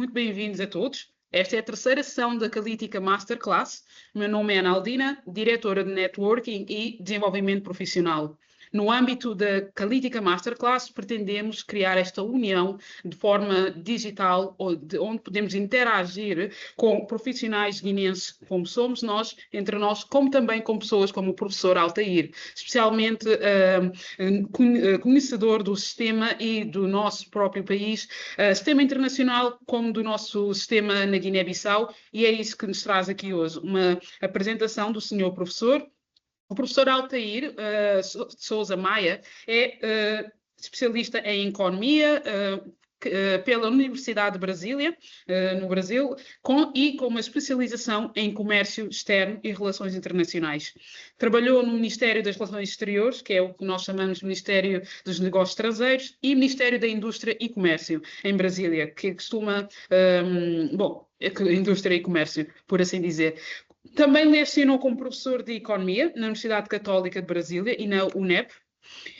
Muito bem-vindos a todos. Esta é a terceira sessão da Calítica Masterclass. O meu nome é Ana Aldina, diretora de Networking e Desenvolvimento Profissional. No âmbito da Calítica Masterclass, pretendemos criar esta união de forma digital, onde podemos interagir com profissionais guineenses, como somos nós, entre nós, como também com pessoas como o professor Altair, especialmente conhecedor do sistema e do nosso próprio país, sistema internacional como do nosso sistema na Guiné-Bissau, e é isso que nos traz aqui hoje, uma apresentação do senhor professor. O professor Altair Sousa Maia é especialista em economia, pela Universidade de Brasília, no Brasil, com uma especialização em comércio externo e relações internacionais. Trabalhou no Ministério das Relações Exteriores, que é o que nós chamamos de Ministério dos Negócios Estrangeiros, e Ministério da Indústria e Comércio, em Brasília, que costuma, indústria e comércio, por assim dizer. Também lecionou como professor de Economia na Universidade Católica de Brasília e na UNEP,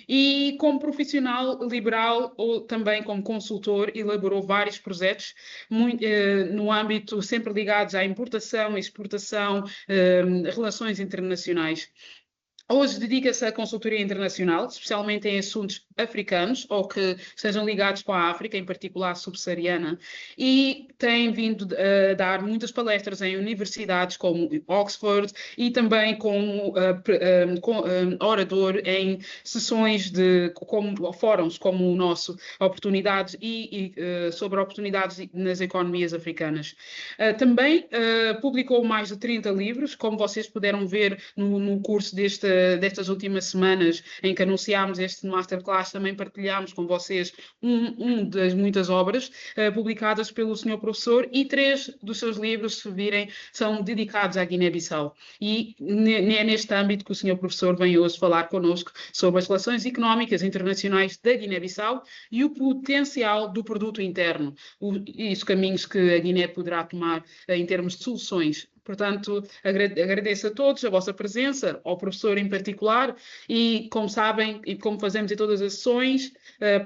e como profissional liberal ou também como consultor, elaborou vários projetos no âmbito sempre ligados à importação, exportação, relações internacionais. Hoje dedica-se à consultoria internacional, especialmente em assuntos africanos ou que sejam ligados com a África, em particular subsaariana, e tem vindo a dar muitas palestras em universidades como Oxford e também como orador em sessões como fóruns como o nosso, oportunidades sobre oportunidades nas economias africanas. Também publicou mais de 30 livros, como vocês puderam ver no curso destas últimas semanas em que anunciámos este Masterclass, também partilhámos com vocês das muitas obras publicadas pelo senhor professor, e 3 dos seus livros, se virem, são dedicados à Guiné-Bissau. E é neste âmbito que o senhor professor vem hoje falar connosco sobre as relações económicas internacionais da Guiné-Bissau e o potencial do produto interno, e os caminhos que a Guiné poderá tomar em termos de soluções. Portanto, agradeço a todos a vossa presença, ao professor em particular, e como sabem, e como fazemos em todas as sessões,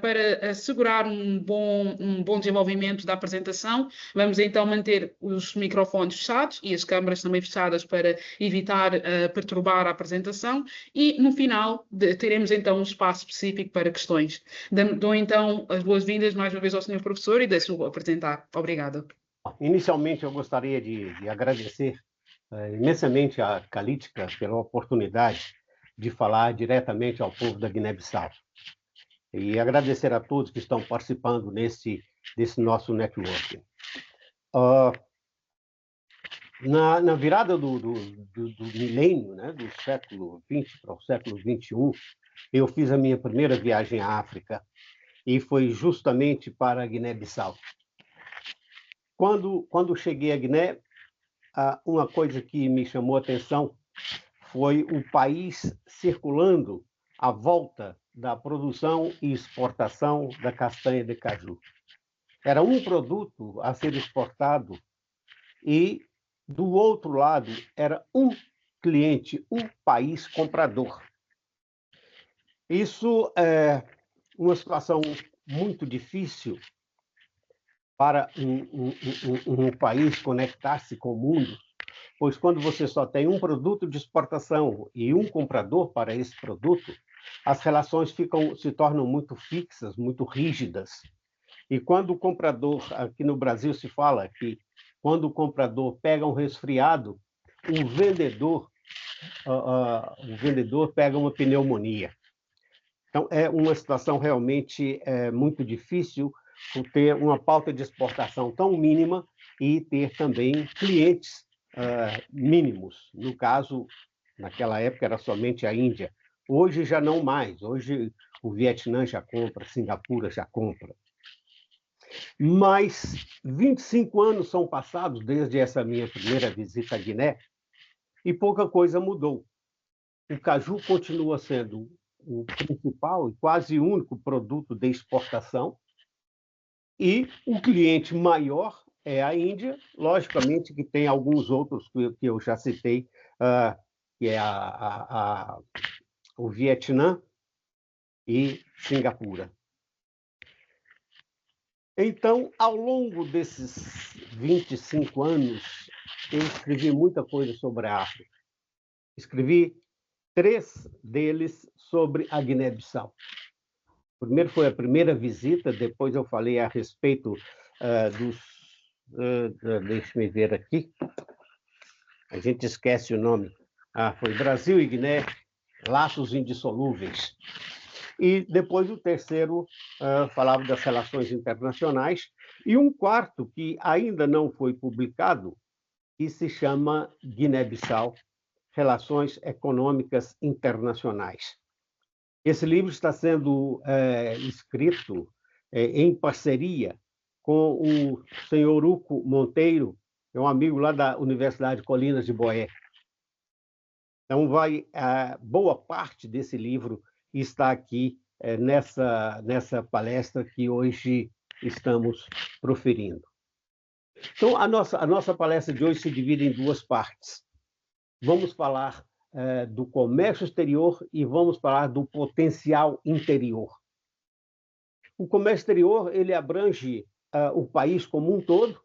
para assegurar um bom desenvolvimento da apresentação, vamos então manter os microfones fechados e as câmaras também fechadas para evitar perturbar a apresentação, e no final teremos então um espaço específico para questões. Dou então as boas-vindas mais uma vez ao senhor professor e deixo-o apresentar. Obrigada. Inicialmente, eu gostaria de agradecer imensamente à Calítica pela oportunidade de falar diretamente ao povo da Guiné-Bissau. E agradecer a todos que estão participando desse nosso networking. Na virada do milênio, né, do século XX para o século XXI, eu fiz a minha primeira viagem à África, e foi justamente para a Guiné-Bissau. Quando cheguei à Guiné, uma coisa que me chamou a atenção foi o país circulando à volta da produção e exportação da castanha de caju. Era um produto a ser exportado e, do outro lado, era um cliente, um país comprador. Isso é uma situação muito difícil para um país conectar-se com o mundo, pois quando você só tem um produto de exportação e um comprador para esse produto, as relações se tornam muito fixas, muito rígidas. E quando o comprador, aqui no Brasil se fala que quando o comprador pega um resfriado, o vendedor pega uma pneumonia. Então, é uma situação realmente muito difícil ter uma pauta de exportação tão mínima e ter também clientes mínimos. No caso, naquela época era somente a Índia. Hoje já não mais. Hoje o Vietnã já compra, Singapura já compra. Mas 25 anos são passados desde essa minha primeira visita à Guiné e pouca coisa mudou. O caju continua sendo o principal e quase único produto de exportação, e o cliente maior é a Índia, logicamente que tem alguns outros que eu já citei, que é o Vietnã e Singapura. Então, ao longo desses 25 anos, eu escrevi muita coisa sobre a África. Escrevi 3 deles sobre a Guiné-Bissau. Primeiro foi a primeira visita, depois eu falei a respeito dos... deixa-me ver aqui. A gente esquece o nome. Foi Brasil e Guiné, laços indissolúveis. E depois o terceiro falava das relações internacionais. E um quarto, que ainda não foi publicado, que se chama Guiné-Bissau, Relações Econômicas Internacionais. Esse livro está sendo escrito em parceria com o senhor Uco Monteiro, que é um amigo lá da Universidade Colinas de Boé. Então, boa parte desse livro está aqui nessa palestra que hoje estamos proferindo. Então, a nossa palestra de hoje se divide em 2 partes. Vamos falar do comércio exterior e vamos falar do potencial interior. O comércio exterior ele abrange o país como um todo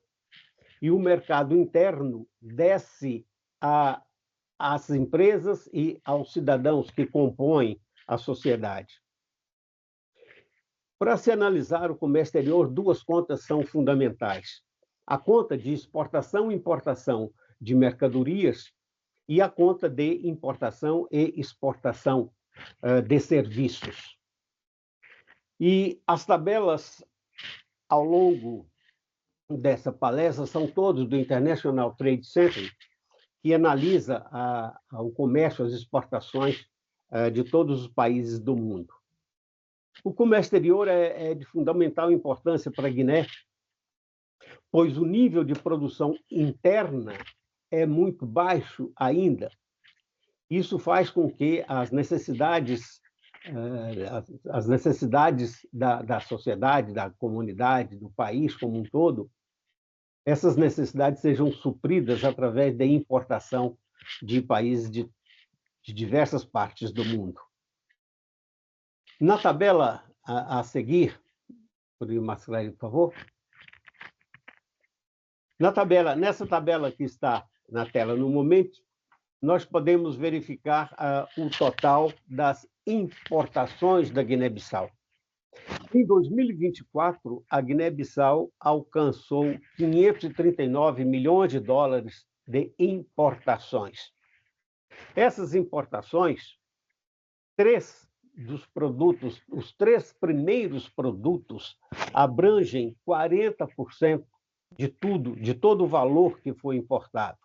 e o mercado interno desce às empresas e aos cidadãos que compõem a sociedade. Para se analisar o comércio exterior, 2 contas são fundamentais. A conta de exportação e importação de mercadorias e a conta de importação e exportação de serviços. E as tabelas ao longo dessa palestra são todas do International Trade Center, que analisa o comércio, as exportações de todos os países do mundo. O comércio exterior é de fundamental importância para a Guiné, pois o nível de produção interna é muito baixo ainda. Isso faz com que as necessidades da sociedade, da comunidade, do país como um todo, essas necessidades sejam supridas através da importação de países de diversas partes do mundo. Na tabela a seguir, poderia mais claro, por favor? Nessa tabela que está na tela no momento, nós podemos verificar o total das importações da Guiné-Bissau. Em 2024, a Guiné-Bissau alcançou 539 milhões de dólares de importações. Essas importações, os 3 primeiros produtos abrangem 40% de todo o valor que foi importado.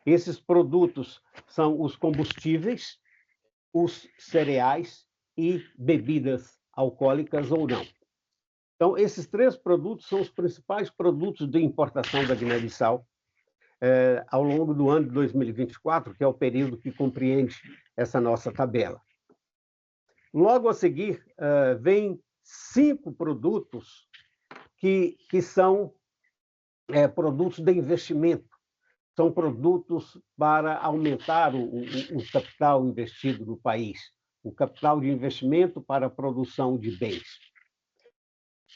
Esses produtos são os combustíveis, os cereais e bebidas alcoólicas ou não. Então, esses 3 produtos são os principais produtos de importação da Guiné-Bissau ao longo do ano de 2024, que é o período que compreende essa nossa tabela. Logo a seguir, vem 5 produtos que são produtos de investimento. São produtos para aumentar o capital investido no país, o capital de investimento para a produção de bens.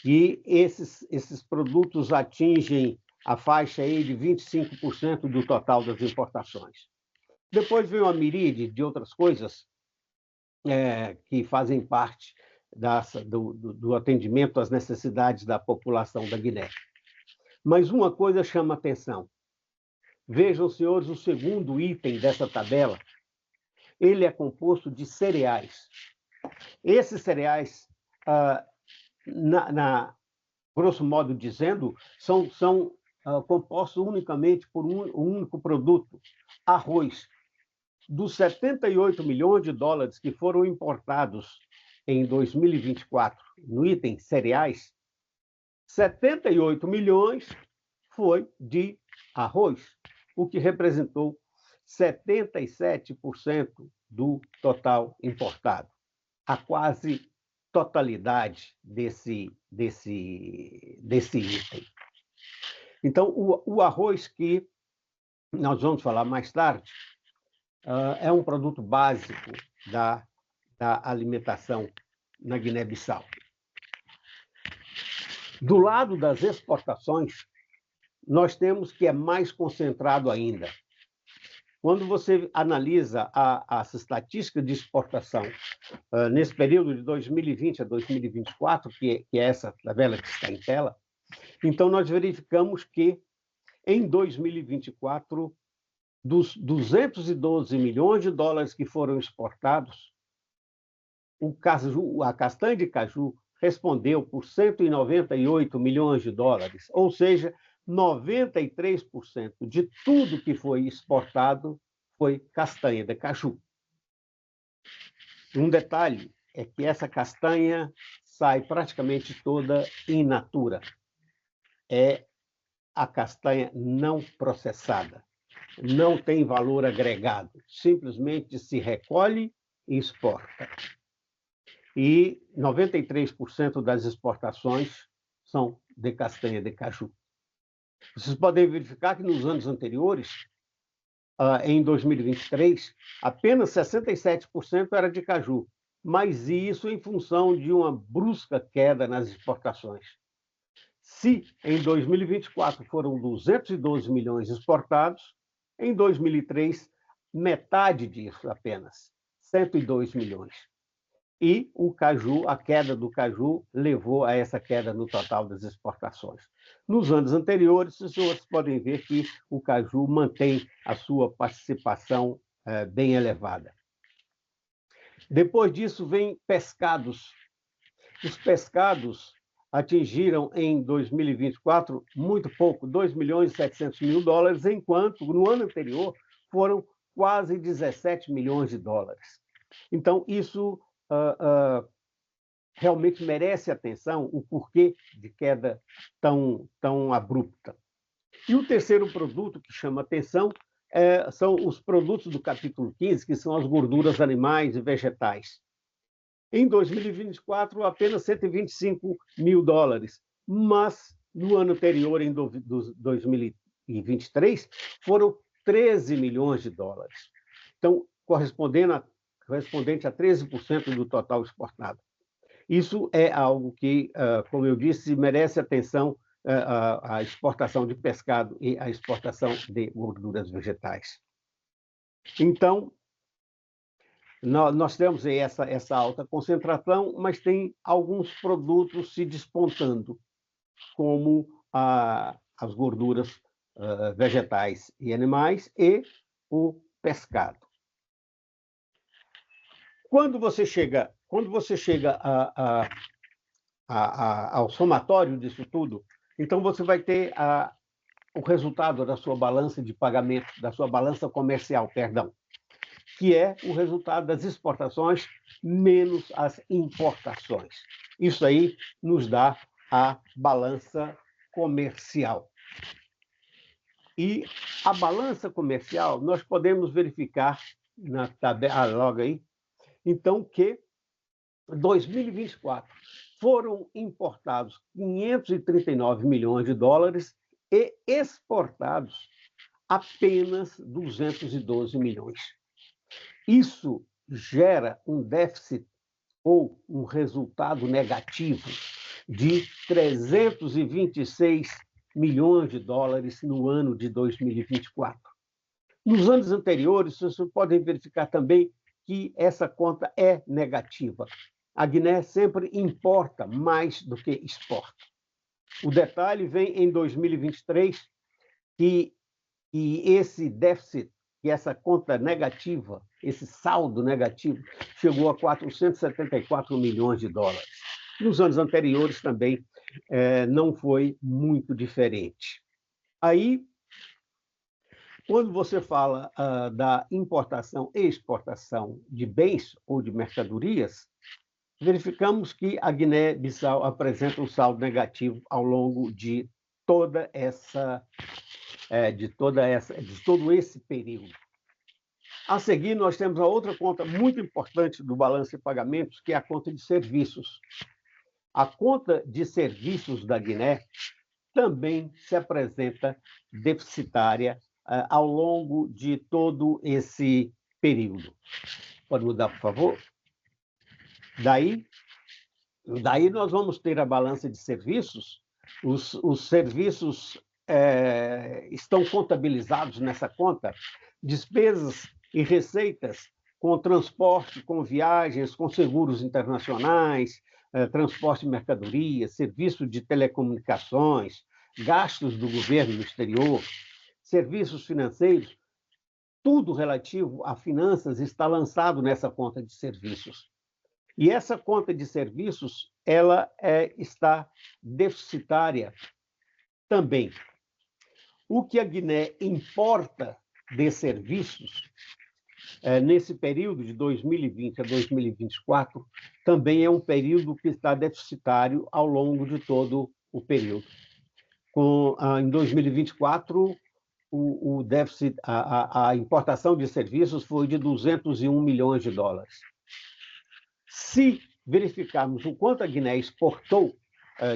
E esses produtos atingem a faixa aí de 25% do total das importações. Depois vem uma miríade de outras coisas que fazem parte do atendimento às necessidades da população da Guiné. Mas uma coisa chama atenção. Vejam, senhores, o segundo item dessa tabela. Ele é composto de cereais. Esses cereais, grosso modo dizendo, são compostos unicamente por um único produto, arroz. Dos 78 milhões de dólares que foram importados em 2024 no item cereais, 78 milhões foi de arroz, o que representou 77% do total importado, a quase totalidade desse item. Então, o arroz, que nós vamos falar mais tarde, é um produto básico da alimentação na Guiné-Bissau. Do lado das exportações, nós temos que é mais concentrado ainda. Quando você analisa as estatísticas de exportação nesse período de 2020 a 2024, que é essa tabela que está em tela, então nós verificamos que em 2024, dos 212 milhões de dólares que foram exportados, a castanha de caju respondeu por 198 milhões de dólares, ou seja, 93% de tudo que foi exportado foi castanha de caju. Um detalhe é que essa castanha sai praticamente toda in natura. É a castanha não processada. Não tem valor agregado. Simplesmente se recolhe e exporta. E 93% das exportações são de castanha de caju. Vocês podem verificar que nos anos anteriores, em 2023, apenas 67% era de caju, mas isso em função de uma brusca queda nas exportações. Se em 2024 foram 212 milhões exportados, em 2003, metade disso apenas, 102 milhões. E o caju, a queda do caju, levou a essa queda no total das exportações. Nos anos anteriores, os senhores podem ver que o caju mantém a sua participação bem elevada. Depois disso, vem pescados. Os pescados atingiram em 2024 muito pouco, 2 milhões e 700 mil dólares, enquanto no ano anterior foram quase 17 milhões de dólares. Então, isso realmente merece atenção, o porquê de queda tão abrupta. E o terceiro produto que chama atenção são os produtos do capítulo 15, que são as gorduras animais e vegetais. Em 2024, apenas 125 mil dólares, mas no ano anterior, em 2023, foram 13 milhões de dólares. Então, correspondente a 13% do total exportado. Isso é algo que, como eu disse, merece atenção, a exportação de pescado e a exportação de gorduras vegetais. Então, nós temos aí essa alta concentração, mas tem alguns produtos se despontando, como as gorduras vegetais e animais e o pescado. Quando você chega ao somatório disso tudo, então você vai ter o resultado da sua balança de pagamento, da sua balança comercial, perdão, que é o resultado das exportações menos as importações. Isso aí nos dá a balança comercial. E a balança comercial, nós podemos verificar na tabela, logo aí, então, que em 2024 foram importados 539 milhões de dólares e exportados apenas 212 milhões. Isso gera um déficit ou um resultado negativo de 326 milhões de dólares no ano de 2024. Nos anos anteriores, vocês podem verificar também que essa conta é negativa. A Guiné sempre importa mais do que exporta. O detalhe vem em 2023, que esse déficit, que essa conta negativa, esse saldo negativo, chegou a 474 milhões de dólares. Nos anos anteriores também não foi muito diferente. Aí, quando você fala da importação e exportação de bens ou de mercadorias, verificamos que a Guiné-Bissau apresenta um saldo negativo ao longo de todo esse período. A seguir, nós temos a outra conta muito importante do balanço de pagamentos, que é a conta de serviços. A conta de serviços da Guiné também se apresenta deficitária ao longo de todo esse período. Pode mudar, por favor? Daí nós vamos ter a balança de serviços os serviços estão contabilizados nessa conta, despesas e receitas com transporte, com viagens, com seguros internacionais, transporte de mercadorias, serviço de telecomunicações, gastos do governo no exterior, serviços financeiros, tudo relativo a finanças está lançado nessa conta de serviços. E essa conta de serviços, ela está deficitária também. O que a Guiné importa de serviços, nesse período de 2020 a 2024, também é um período que está deficitário ao longo de todo o período. Em 2024, o déficit, a importação de serviços foi de 201 milhões de dólares. Se verificarmos o quanto a Guiné exportou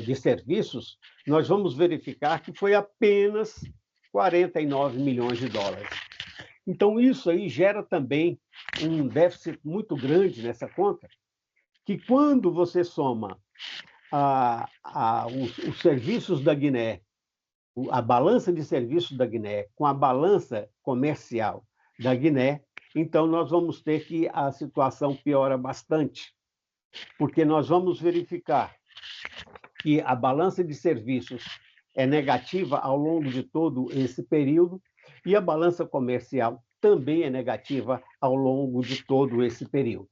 de serviços, nós vamos verificar que foi apenas 49 milhões de dólares. Então, isso aí gera também um déficit muito grande nessa conta, que quando você soma os serviços da Guiné, a balança de serviços da Guiné com a balança comercial da Guiné, então nós vamos ter que a situação piora bastante, porque nós vamos verificar que a balança de serviços é negativa ao longo de todo esse período e a balança comercial também é negativa ao longo de todo esse período.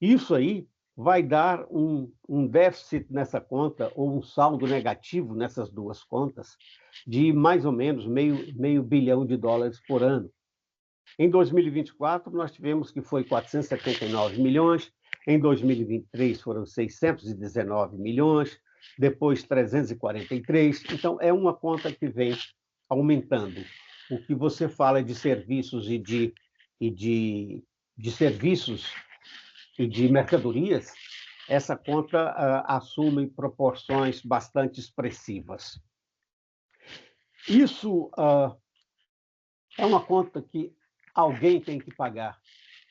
Isso aí vai dar um déficit nessa conta, ou um saldo negativo nessas duas contas, de mais ou menos meio bilhão de dólares por ano. Em 2024, nós tivemos que foi 479 milhões, em 2023 foram 619 milhões, depois 343. Então, é uma conta que vem aumentando. O que você fala de serviços e de serviços e de mercadorias, essa conta assume proporções bastante expressivas. Isso é uma conta que alguém tem que pagar.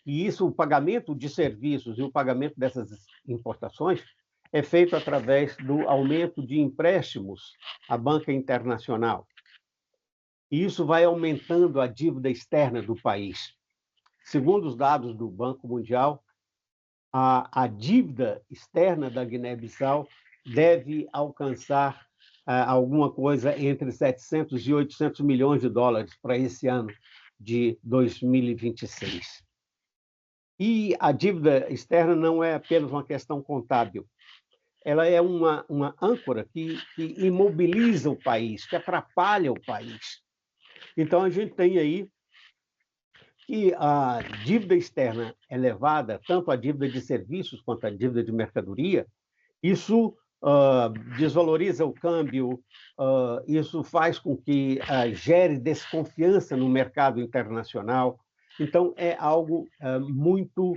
E isso, o pagamento de serviços e o pagamento dessas importações é feito através do aumento de empréstimos à banca internacional. E isso vai aumentando a dívida externa do país. Segundo os dados do Banco Mundial, a dívida externa da Guiné-Bissau deve alcançar alguma coisa entre 700 e 800 milhões de dólares para esse ano de 2026. E a dívida externa não é apenas uma questão contábil, ela é uma âncora que imobiliza o país, que atrapalha o país. Então, a gente tem aí que a dívida externa elevada, tanto a dívida de serviços quanto a dívida de mercadoria, isso desvaloriza o câmbio, isso faz com que gere desconfiança no mercado internacional. Então, é algo muito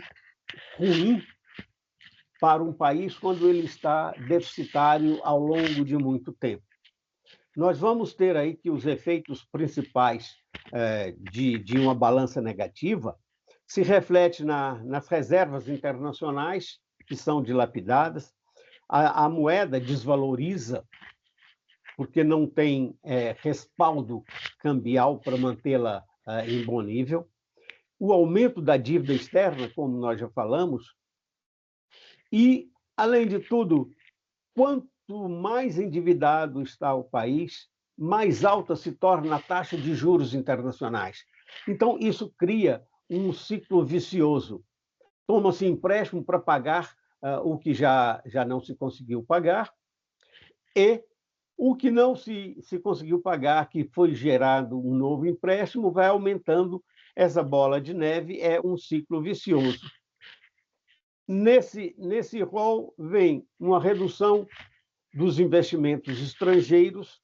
ruim para um país quando ele está deficitário ao longo de muito tempo. Nós vamos ter aí que os efeitos principais de uma balança negativa se reflete nas reservas internacionais, que são dilapidadas, a moeda desvaloriza, porque não tem respaldo cambial para mantê-la em bom nível, o aumento da dívida externa, como nós já falamos, e, além de tudo, quanto mais endividado está o país, mais alta se torna a taxa de juros internacionais. Então, isso cria um ciclo vicioso. Toma-se empréstimo para pagar o que já não se conseguiu pagar, e o que não se conseguiu pagar, que foi gerado um novo empréstimo, vai aumentando. Essa bola de neve é um ciclo vicioso. Nesse rol vem uma redução dos investimentos estrangeiros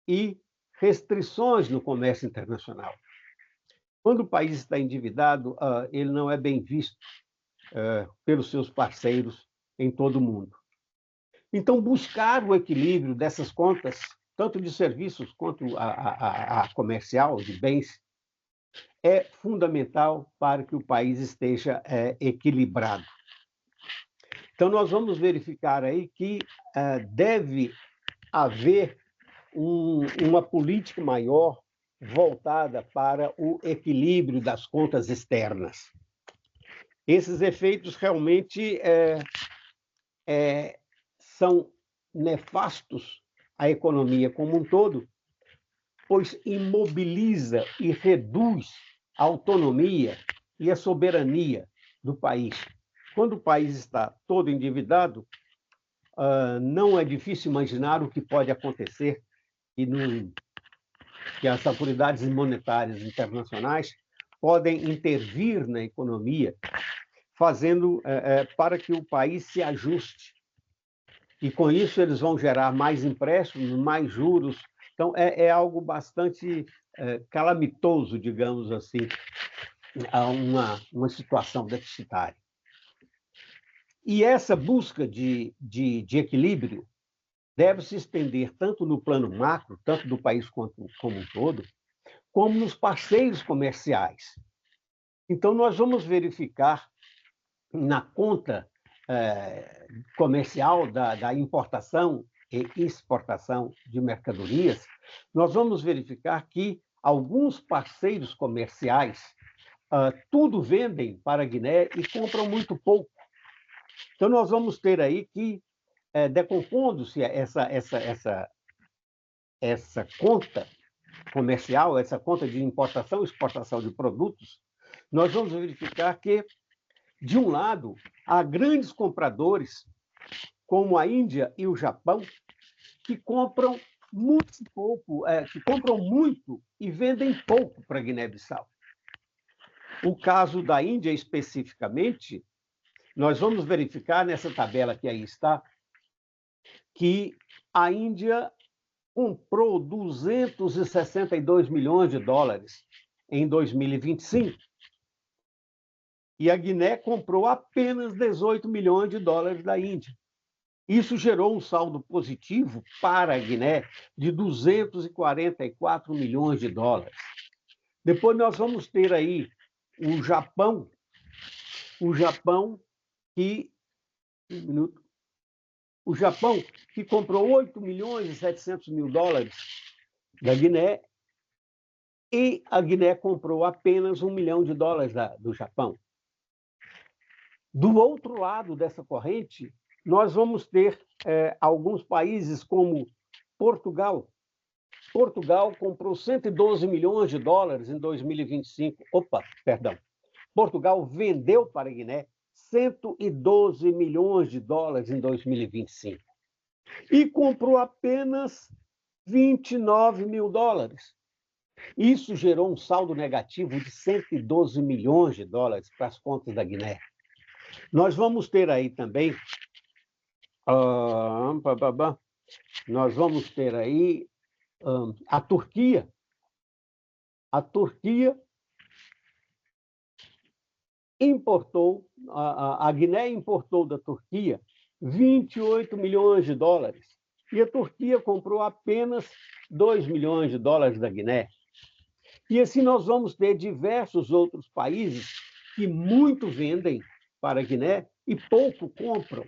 e restrições no comércio internacional. Quando o país está endividado, ele não é bem visto pelos seus parceiros em todo o mundo. Então, buscar o equilíbrio dessas contas, tanto de serviços quanto a comercial, de bens, é fundamental para que o país esteja equilibrado. Então, nós vamos verificar aí que deve haver uma política maior voltada para o equilíbrio das contas externas. Esses efeitos realmente são nefastos à economia como um todo, pois imobiliza e reduz a autonomia e a soberania do país. Quando o país está todo endividado, não é difícil imaginar o que pode acontecer e que as autoridades monetárias internacionais podem intervir na economia, fazendo para que o país se ajuste. E, com isso, eles vão gerar mais empréstimos, mais juros. Então, é algo bastante calamitoso, digamos assim, a uma situação deficitária. E essa busca de equilíbrio deve se estender tanto no plano macro, tanto do país como um todo, como nos parceiros comerciais. Então, nós vamos verificar na conta comercial da importação e exportação de mercadorias, nós vamos verificar que alguns parceiros comerciais tudo vendem para a Guiné e compram muito pouco. Então, nós vamos ter aí que, decompondo-se essa conta comercial, essa conta de importação e exportação de produtos, nós vamos verificar que, de um lado, há grandes compradores, como a Índia e o Japão, que compram muito pouco, que compram muito e vendem pouco para a Guiné-Bissau. O caso da Índia, especificamente, nós vamos verificar nessa tabela que aí está, que a Índia comprou 262 milhões de dólares em 2025 e a Guiné comprou apenas 18 milhões de dólares da Índia. Isso gerou um saldo positivo para a Guiné de 244 milhões de dólares. Depois nós vamos ter aí o Japão que... Um minuto. O Japão, que comprou 8 milhões e 700 mil dólares da Guiné, e a Guiné comprou apenas 1 milhão de dólares do Japão. Do outro lado dessa corrente, nós vamos ter alguns países como Portugal. Portugal comprou 112 milhões de dólares em 2025. Portugal vendeu para a Guiné 112 milhões de dólares em 2025 e comprou apenas 29 mil dólares. Isso gerou um saldo negativo de 112 milhões de dólares para as contas da Guiné. Nós vamos ter aí também a Turquia. A Turquia importou, a Guiné importou da Turquia 28 milhões de dólares e a Turquia comprou apenas 2 milhões de dólares da Guiné. E assim nós vamos ter diversos outros países que muito vendem para a Guiné e pouco compram.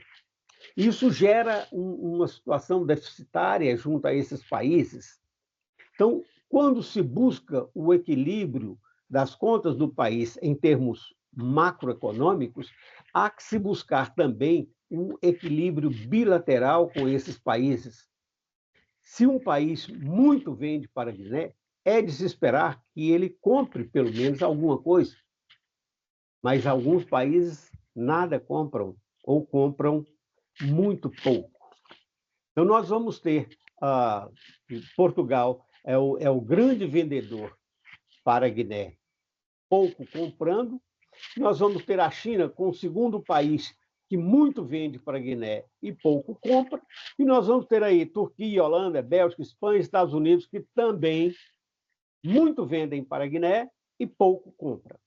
Isso gera uma situação deficitária junto a esses países. Então, quando se busca o equilíbrio das contas do país em termos macroeconômicos, há que se buscar também um equilíbrio bilateral com esses países. Se um país muito vende para a Guiné, é de se esperar que ele compre pelo menos alguma coisa. Mas alguns países nada compram ou compram muito pouco. Então, nós vamos ter Portugal é o grande vendedor para a Guiné, pouco comprando. Nós vamos ter a China como o segundo país que muito vende para a Guiné e pouco compra. E nós vamos ter aí Turquia, Holanda, Bélgica, Espanha, Estados Unidos, que também muito vendem para a Guiné e pouco compram.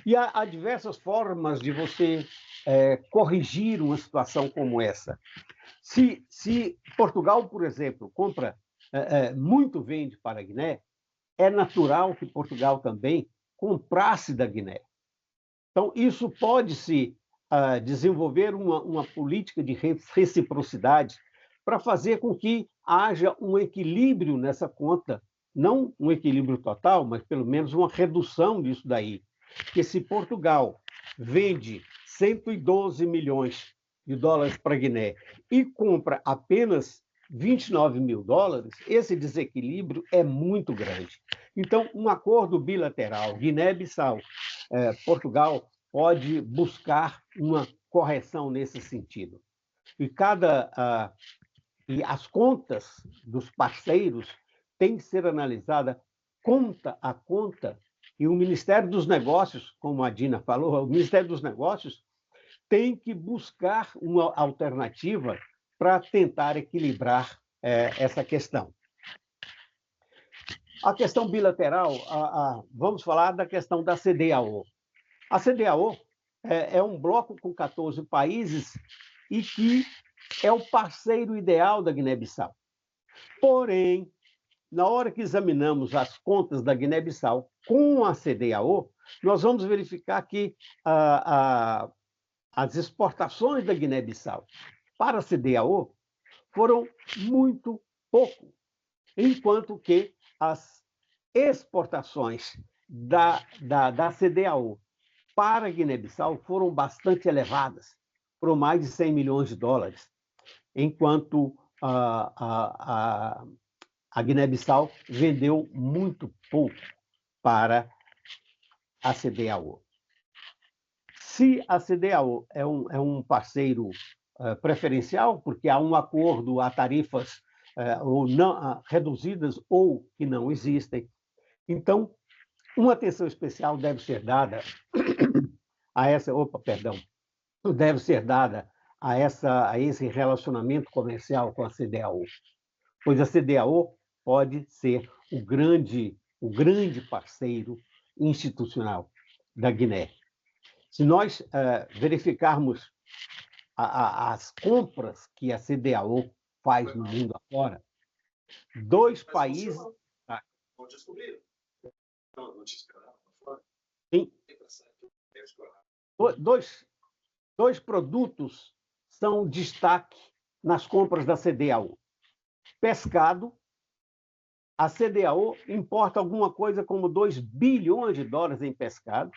E há diversas formas de você corrigir uma situação como essa. Se Portugal, por exemplo, compra muito vende para a Guiné, é natural que Portugal também comprasse da Guiné. Então, isso pode-se desenvolver uma política de reciprocidade para fazer com que haja um equilíbrio nessa conta, não um equilíbrio total, mas pelo menos uma redução disso daí. Porque se Portugal vende 112 milhões de dólares para a Guiné e compra apenas 29 mil dólares, esse desequilíbrio é muito grande. Então, um acordo bilateral, Guiné-Bissau, Portugal, pode buscar uma correção nesse sentido. E as contas dos parceiros têm que ser analisadas conta a conta, e o Ministério dos Negócios, como a Dina falou, o Ministério dos Negócios tem que buscar uma alternativa para tentar equilibrar essa questão. A questão bilateral, vamos falar da questão da CDAO. A CDAO é um bloco com 14 países e que é o parceiro ideal da Guiné-Bissau. Porém, na hora que examinamos as contas da Guiné-Bissau com a CDAO, nós vamos verificar que as exportações da Guiné-Bissau para a CDAO foram muito pouco, enquanto que as exportações da CDAO para a Guiné-Bissau foram bastante elevadas, foram mais de 100 milhões de dólares, enquanto a Guiné-Bissau vendeu muito pouco para a CDAO. Se a CDAO é um parceiro preferencial, porque há um acordo a tarifas ou não, reduzidas ou que não existem, então uma atenção especial deve ser dada a esse relacionamento comercial com a CDAO, pois a CDAO pode ser o grande parceiro institucional da Guiné. Se nós verificarmos as compras que a CDAO faz no mundo afora, dois países... Não descobriram. Não te esperaram fora? Sim. Dois produtos são destaque nas compras da CDAO. Pescado, a CDAO importa alguma coisa como 2 bilhões de dólares em pescado,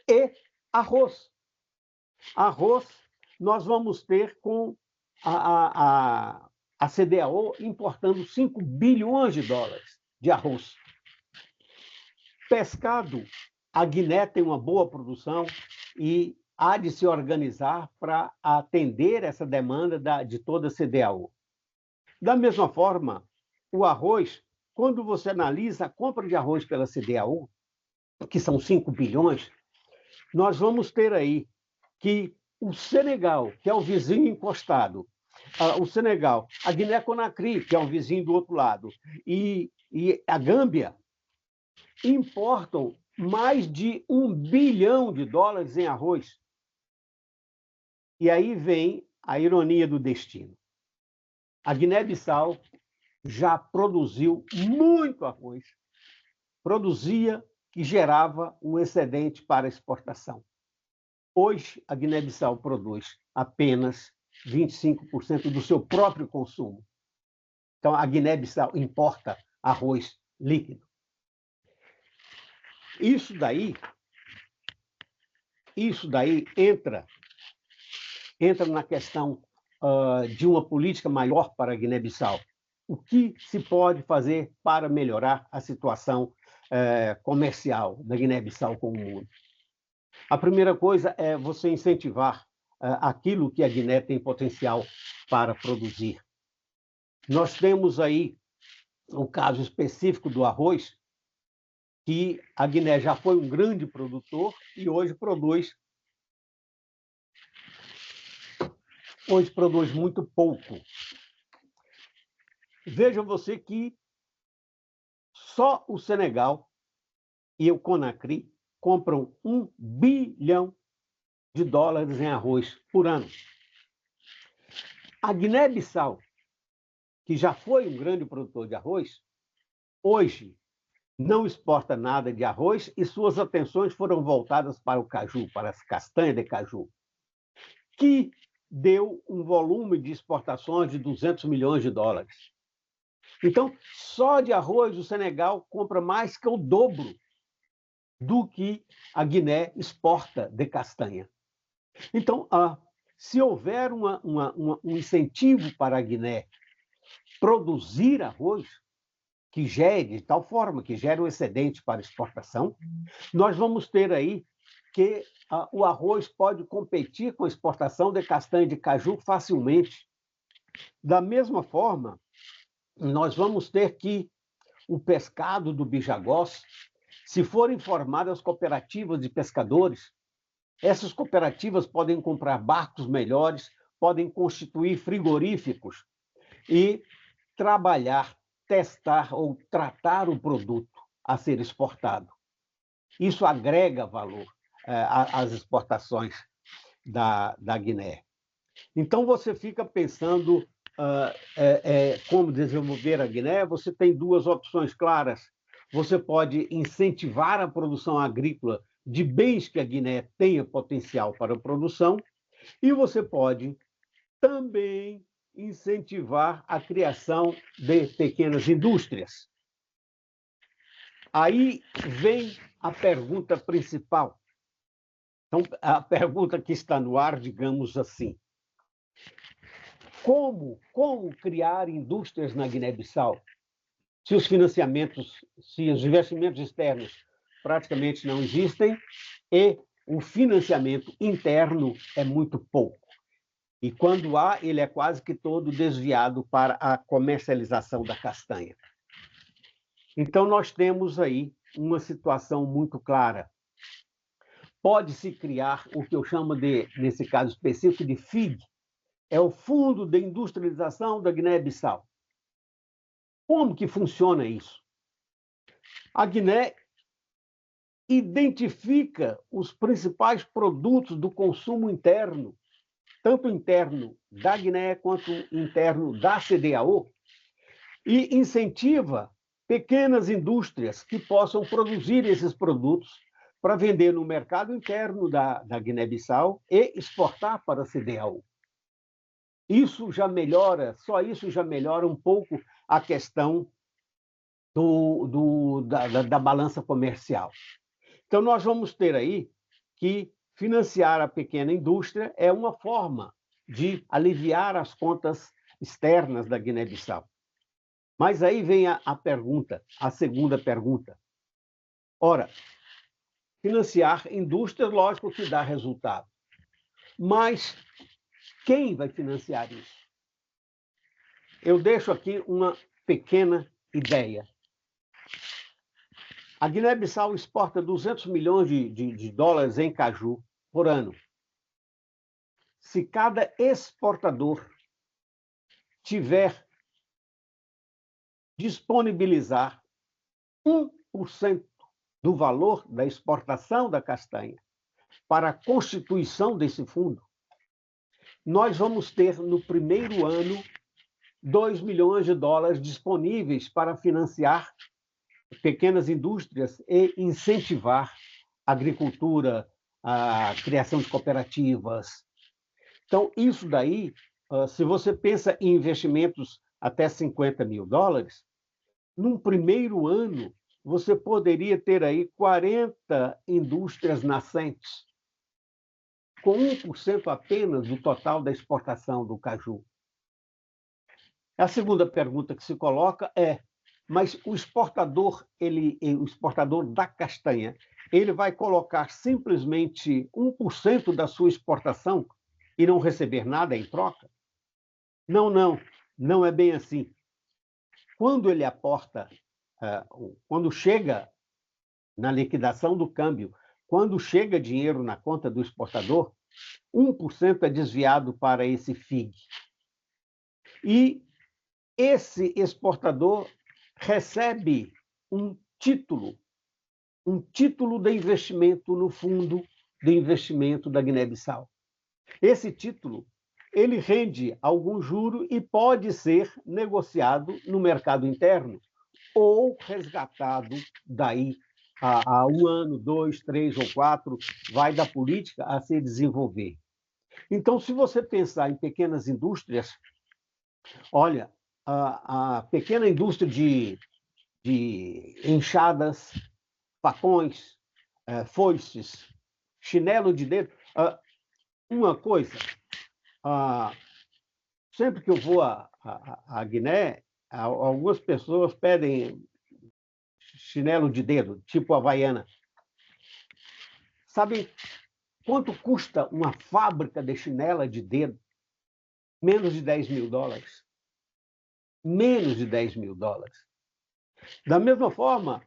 e arroz. Arroz, nós vamos ter com a CDAO importando 5 bilhões de dólares de arroz. Pescado, a Guiné tem uma boa produção e há de se organizar para atender essa demanda de toda a CDAO. Da mesma forma, o arroz, quando você analisa a compra de arroz pela CDAO, que são 5 bilhões, nós vamos ter aí que o Senegal, que é o vizinho encostado, o Senegal, a Guiné-Conakry, que é o vizinho do outro lado, e a Gâmbia, importam mais de 1 bilhão de dólares em arroz. E aí vem a ironia do destino. A Guiné-Bissau já produziu muito arroz, produzia e gerava um excedente para exportação. Hoje, a Guiné-Bissau produz apenas 25% do seu próprio consumo. Então, a Guiné-Bissau importa arroz líquido. Isso daí entra na questão de uma política maior para a Guiné-Bissau. O que se pode fazer para melhorar a situação comercial da Guiné-Bissau com o mundo? A primeira coisa é você incentivar aquilo que a Guiné tem potencial para produzir. Nós temos aí um caso específico do arroz, que a Guiné já foi um grande produtor e hoje produz muito pouco. Veja você que só o Senegal e o Conakry compram 1 bilhão de dólares em arroz por ano. A Guiné-Bissau, que já foi um grande produtor de arroz, hoje não exporta nada de arroz e suas atenções foram voltadas para o caju, para as castanhas de caju, que deu um volume de exportações de 200 milhões de dólares. Então, só de arroz o Senegal compra mais que o dobro do que a Guiné exporta de castanha. Então, se houver um incentivo para a Guiné produzir arroz, que gere, de tal forma que gere um excedente para exportação, nós vamos ter aí que o arroz pode competir com a exportação de castanha de caju facilmente. Da mesma forma, nós vamos ter que o pescado do Bijagós, se forem formadas cooperativas de pescadores, essas cooperativas podem comprar barcos melhores, podem constituir frigoríficos e trabalhar, testar ou tratar o produto a ser exportado. Isso agrega valor às exportações da Guiné. Então, você fica pensando como desenvolver a Guiné, você tem duas opções claras. Você pode incentivar a produção agrícola de bens que a Guiné tenha potencial para a produção, e você pode também incentivar a criação de pequenas indústrias. Aí vem a pergunta principal. Então, a pergunta que está no ar, digamos assim: como criar indústrias na Guiné-Bissau, se os investimentos externos praticamente não existem e o financiamento interno é muito pouco? E quando há, ele é quase que todo desviado para a comercialização da castanha. Então, nós temos aí uma situação muito clara. Pode-se criar o que eu chamo de, nesse caso específico, de FIG, é o Fundo de Industrialização da Guiné-Bissau. Como que funciona isso? A Guiné identifica os principais produtos do consumo interno, tanto interno da Guiné quanto interno da CDAO, e incentiva pequenas indústrias que possam produzir esses produtos para vender no mercado interno da Guiné-Bissau e exportar para a CDAO. Isso já melhora, só isso já melhora um pouco a questão da balança comercial. Então, nós vamos ter aí que financiar a pequena indústria é uma forma de aliviar as contas externas da Guiné-Bissau. Mas aí vem a pergunta, a segunda pergunta. Ora, financiar indústrias, lógico que dá resultado. Mas quem vai financiar isso? Eu deixo aqui uma pequena ideia. A Guiné-Bissau exporta 200 milhões de dólares em caju por ano. Se cada exportador tiver disponibilizar 1% do valor da exportação da castanha para a constituição desse fundo, nós vamos ter, no primeiro ano, 2 milhões de dólares disponíveis para financiar pequenas indústrias e incentivar a agricultura, a criação de cooperativas. Então, isso daí, se você pensa em investimentos até 50 mil dólares, num primeiro ano, você poderia ter aí 40 indústrias nascentes, com 1% apenas do total da exportação do caju. A segunda pergunta que se coloca é: mas o exportador da castanha, ele vai colocar simplesmente 1% da sua exportação e não receber nada em troca? Não é bem assim. Quando ele aporta, quando chega na liquidação do câmbio, quando chega dinheiro na conta do exportador, 1% é desviado para esse FIG. E esse exportador recebe um título de investimento no fundo de investimento da Guiné-Bissau. Esse título, ele rende algum juro e pode ser negociado no mercado interno ou resgatado daí a 1 ano, 2, 3 ou 4, vai da política a se desenvolver. Então, se você pensar em pequenas indústrias, olha, a pequena indústria de enxadas, facões, foices, chinelo de dedo. Uma coisa, sempre que eu vou à Guiné, algumas pessoas pedem chinelo de dedo, tipo Havaiana. Sabe quanto custa uma fábrica de chinela de dedo? Menos de $10.000. Menos de $10.000. Da mesma forma,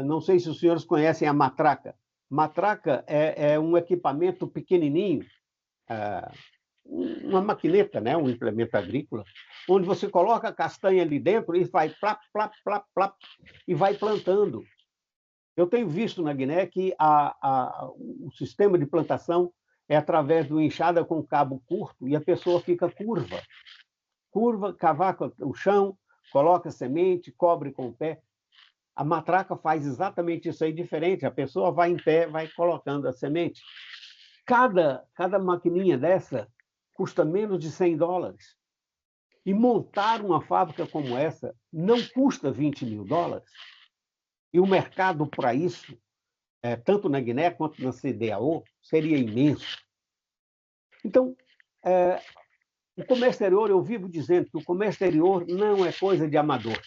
não sei se os senhores conhecem a matraca. Matraca é um equipamento pequenininho, uma maquineta, né? Um implemento agrícola, onde você coloca a castanha ali dentro e vai plap, plap, plap, plap, e vai plantando. Eu tenho visto na Guiné que o sistema de plantação é através do enxada com cabo curto e a pessoa fica curva. Curva, cavaca o chão, coloca semente, cobre com o pé. A matraca faz exatamente isso aí, diferente. A pessoa vai em pé, vai colocando a semente. Cada maquininha dessa custa menos de $100. E montar uma fábrica como essa não custa $20.000. E o mercado para isso, tanto na Guiné quanto na CDAO, seria imenso. Então, o comércio exterior, eu vivo dizendo que o comércio exterior não é coisa de amador.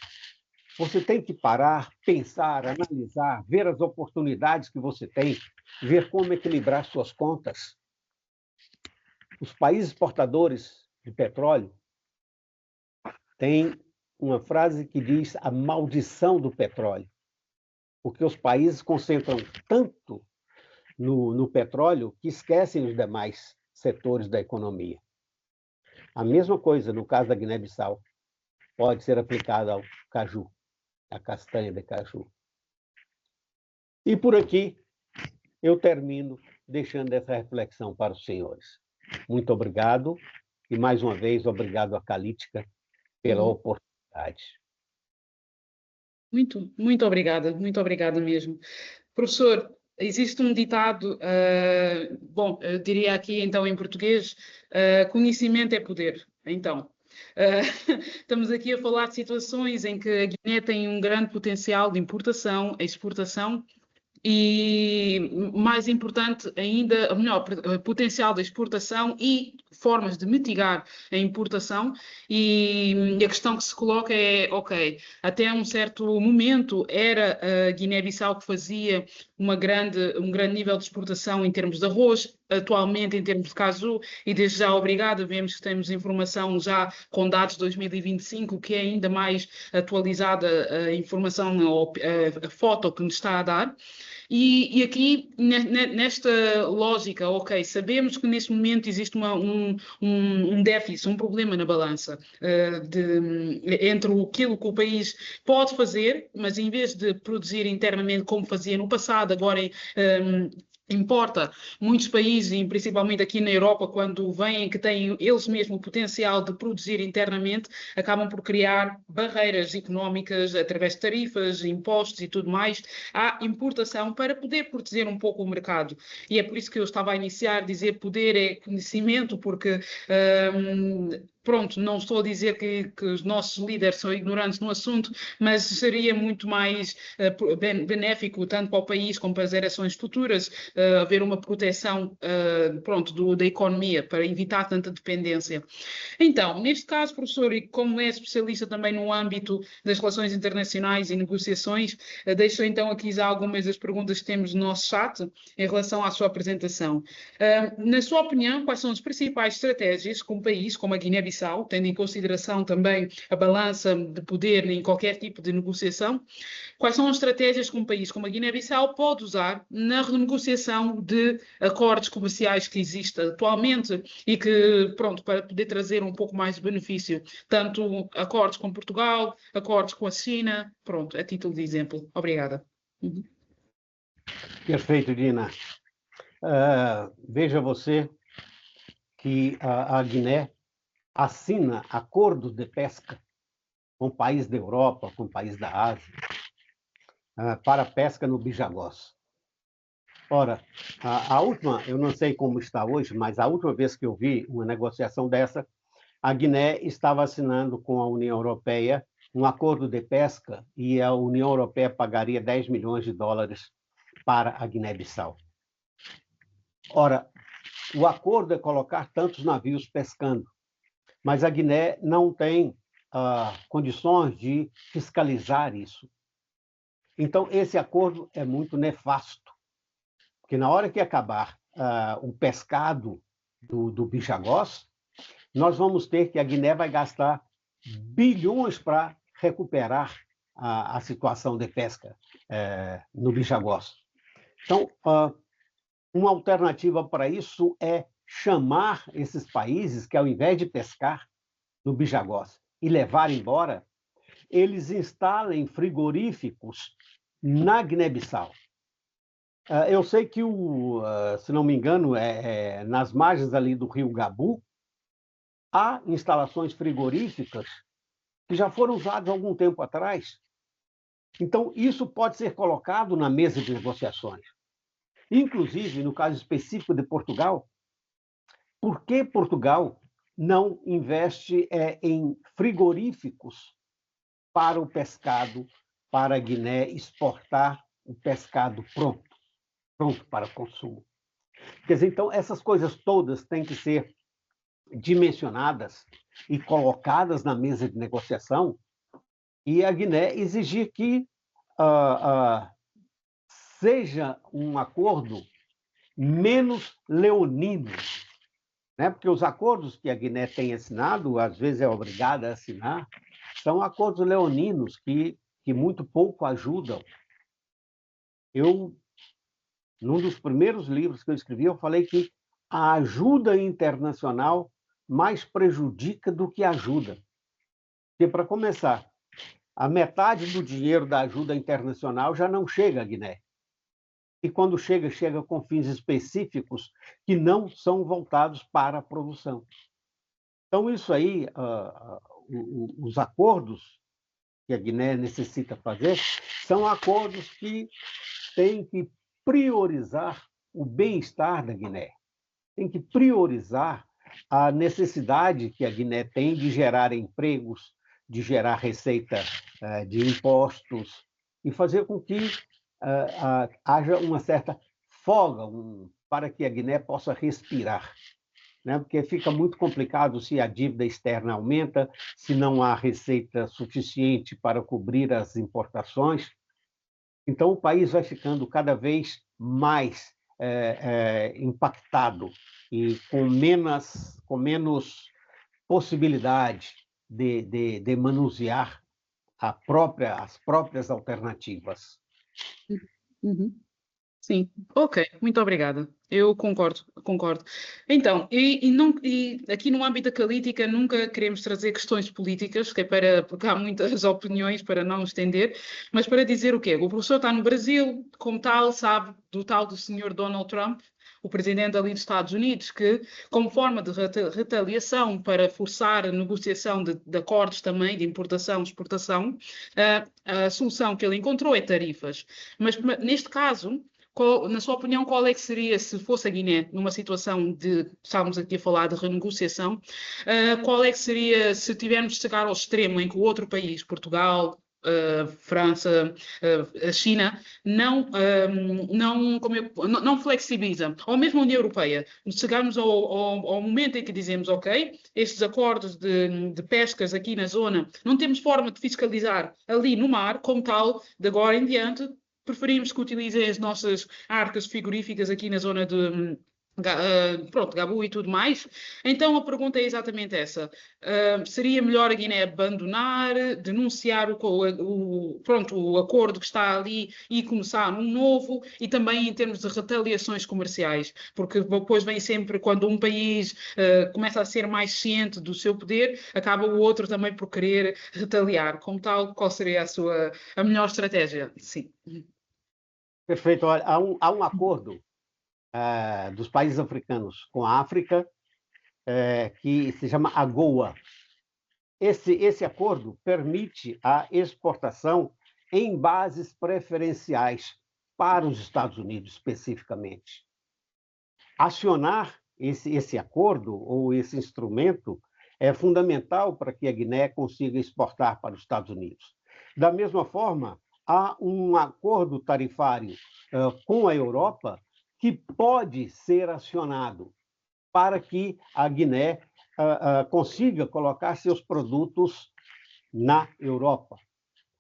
Você tem que parar, pensar, analisar, ver as oportunidades que você tem, ver como equilibrar suas contas. Os países exportadores de petróleo têm uma frase que diz a maldição do petróleo, porque os países concentram tanto no petróleo que esquecem os demais setores da economia. A mesma coisa, no caso da Guiné-Bissau, pode ser aplicada ao caju, à castanha de caju. E por aqui eu termino deixando essa reflexão para os senhores. Muito obrigado e, mais uma vez, obrigado a Calítica pela oportunidade. Muito obrigada mesmo. Professor, existe um ditado, bom, eu diria aqui então em português, conhecimento é poder. Então, estamos aqui a falar de situações em que a Guiné tem um grande potencial de importação, exportação, e mais importante ainda, melhor, potencial de exportação e formas de mitigar a importação. E a questão que se coloca é, ok, até um certo momento era a Guiné-Bissau que fazia um grande nível de exportação em termos de arroz, atualmente em termos de caju, e desde já obrigada, vemos que temos informação já com dados de 2025, que é ainda mais atualizada a informação, a foto que nos está a dar. E aqui, nesta lógica, ok, sabemos que neste momento existe um déficit, um problema na balança entre aquilo que o país pode fazer, mas em vez de produzir internamente como fazia no passado, agora importa. Muitos países, e principalmente aqui na Europa, quando veem que têm eles mesmos o potencial de produzir internamente, acabam por criar barreiras económicas através de tarifas, impostos e tudo mais à importação para poder proteger um pouco o mercado. E é por isso que eu estava a iniciar, dizer poder é conhecimento, porque pronto, não estou a dizer que os nossos líderes são ignorantes no assunto, mas seria muito mais benéfico, tanto para o país como para as gerações futuras, haver uma proteção pronto, da economia, para evitar tanta dependência. Então, neste caso, professor, e como é especialista também no âmbito das relações internacionais e negociações, deixo então aqui já algumas das perguntas que temos no nosso chat em relação à sua apresentação. Na sua opinião, quais são as principais estratégias que um país como a Guiné-Bissau, tendo em consideração também a balança de poder em qualquer tipo de negociação, quais são as estratégias que um país como a Guiné-Bissau pode usar na renegociação de acordos comerciais que existem atualmente e que, pronto, para poder trazer um pouco mais de benefício, tanto acordos com Portugal, acordos com a China, pronto, a título de exemplo. Obrigada. Perfeito, Dina. Veja você que a Guiné assina acordos de pesca com países da Europa, com países da Ásia, para pesca no Bijagós. Ora, a última, eu não sei como está hoje, mas a última vez que eu vi uma negociação dessa, a Guiné estava assinando com a União Europeia um acordo de pesca e a União Europeia pagaria 10 milhões de dólares para a Guiné-Bissau. Ora, o acordo é colocar tantos navios pescando, mas a Guiné não tem condições de fiscalizar isso. Então, esse acordo é muito nefasto, porque na hora que acabar o pescado do bijagós, nós vamos ter que a Guiné vai gastar bilhões para recuperar a situação de pesca no bijagós. Então, uma alternativa para isso é chamar esses países que, ao invés de pescar no bijagós e levar embora, eles instalem frigoríficos na Guiné-Bissau. Eu sei que, se não me engano, nas margens ali do rio Gabu, há instalações frigoríficas que já foram usadas há algum tempo atrás. Então, isso pode ser colocado na mesa de negociações. Inclusive, no caso específico de Portugal, por que Portugal não investe em frigoríficos para o pescado, para a Guiné exportar o pescado pronto para consumo? Quer dizer, então, essas coisas todas têm que ser dimensionadas e colocadas na mesa de negociação, e a Guiné exigir que seja um acordo menos leonino, né? Porque os acordos que a Guiné tem assinado, às vezes é obrigada a assinar, são acordos leoninos que muito pouco ajudam. Num dos primeiros livros que eu escrevi, eu falei que a ajuda internacional mais prejudica do que ajuda. Porque, para começar, a metade do dinheiro da ajuda internacional já não chega à Guiné. E quando chega, chega com fins específicos que não são voltados para a produção. Então, isso aí, os acordos que a Guiné necessita fazer, são acordos que têm que priorizar o bem-estar da Guiné. Tem que priorizar a necessidade que a Guiné tem de gerar empregos, de gerar receita de impostos e fazer com que haja uma certa folga para que a Guiné possa respirar, né? Porque fica muito complicado se a dívida externa aumenta, se não há receita suficiente para cobrir as importações. Então, o país vai ficando cada vez mais impactado e com menos possibilidade de manusear as próprias alternativas. Uhum. Sim, ok, muito obrigada. Eu concordo. Então, e aqui no âmbito da política nunca queremos trazer questões políticas, porque há muitas opiniões para não estender, mas para dizer o quê? O professor está no Brasil, como tal, sabe do tal do senhor Donald Trump, o presidente ali dos Estados Unidos, que, como forma de retaliação para forçar a negociação de acordos também de importação e exportação, a solução que ele encontrou é tarifas. Mas neste caso, na sua opinião, qual é que seria, se fosse a Guiné, numa situação de, estávamos aqui a falar de renegociação, qual é que seria, se tivermos de chegar ao extremo em que o outro país, Portugal, França, a China, não flexibiliza, ou mesmo a União Europeia, chegarmos ao momento em que dizemos, ok, estes acordos de pescas aqui na zona, não temos forma de fiscalizar ali no mar, como tal, de agora em diante, preferimos que utilizem as nossas arcas frigoríficas aqui na zona de Gabu e tudo mais. Então a pergunta é exatamente essa. Seria melhor a Guiné abandonar, denunciar o acordo que está ali e começar um novo, e também em termos de retaliações comerciais, porque depois vem sempre, quando um país começa a ser mais ciente do seu poder, acaba o outro também por querer retaliar. Como tal, qual seria a melhor estratégia? Sim. Perfeito. Olha, há um acordo dos países africanos com a África que se chama AGOA. Esse acordo permite a exportação em bases preferenciais para os Estados Unidos, especificamente. Acionar esse acordo ou esse instrumento é fundamental para que a Guiné consiga exportar para os Estados Unidos. Da mesma forma, há um acordo tarifário com a Europa que pode ser acionado para que a Guiné consiga colocar seus produtos na Europa.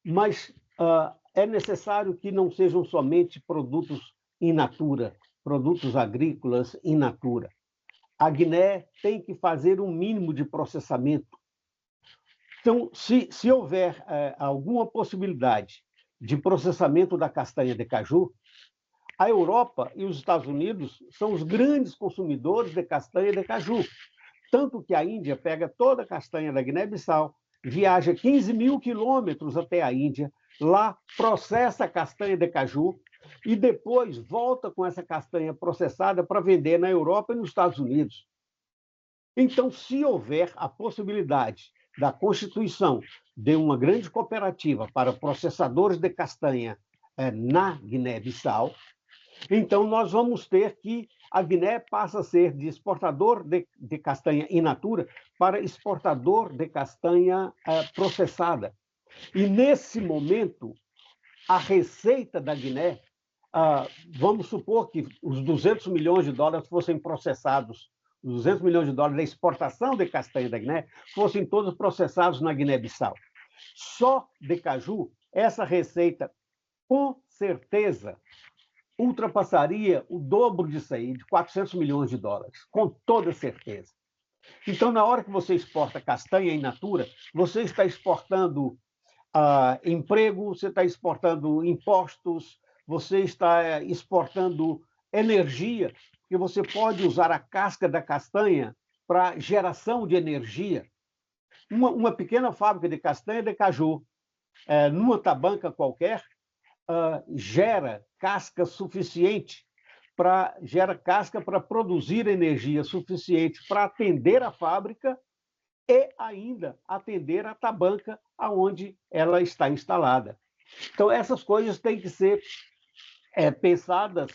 Mas é necessário que não sejam somente produtos in natura, produtos agrícolas in natura. A Guiné tem que fazer um mínimo de processamento. Então, se houver alguma possibilidade de processamento da castanha de caju, a Europa e os Estados Unidos são os grandes consumidores de castanha de caju. Tanto que a Índia pega toda a castanha da Guiné-Bissau, viaja 15 mil quilômetros até a Índia, lá processa a castanha de caju e depois volta com essa castanha processada para vender na Europa e nos Estados Unidos. Então, se houver a possibilidade da constituição de uma grande cooperativa para processadores de castanha na Guiné-Bissau, então nós vamos ter que a Guiné passa a ser de exportador de castanha in natura para exportador de castanha processada. E, nesse momento, a receita da Guiné, vamos supor que os 200 milhões de dólares fossem processados, os 200 milhões de dólares da exportação de castanha da Guiné fossem todos processados na Guiné-Bissau. Só de caju, essa receita, com certeza, ultrapassaria o dobro disso aí, de 400 milhões de dólares, com toda certeza. Então, na hora que você exporta castanha in natura, você está exportando emprego, você está exportando impostos, você está exportando energia, porque você pode usar a casca da castanha para geração de energia. Uma pequena fábrica de castanha de caju, numa tabanca qualquer, gera casca suficiente gera casca para produzir energia suficiente para atender a fábrica e ainda atender a tabanca aonde ela está instalada. Então, essas coisas têm que ser pensadas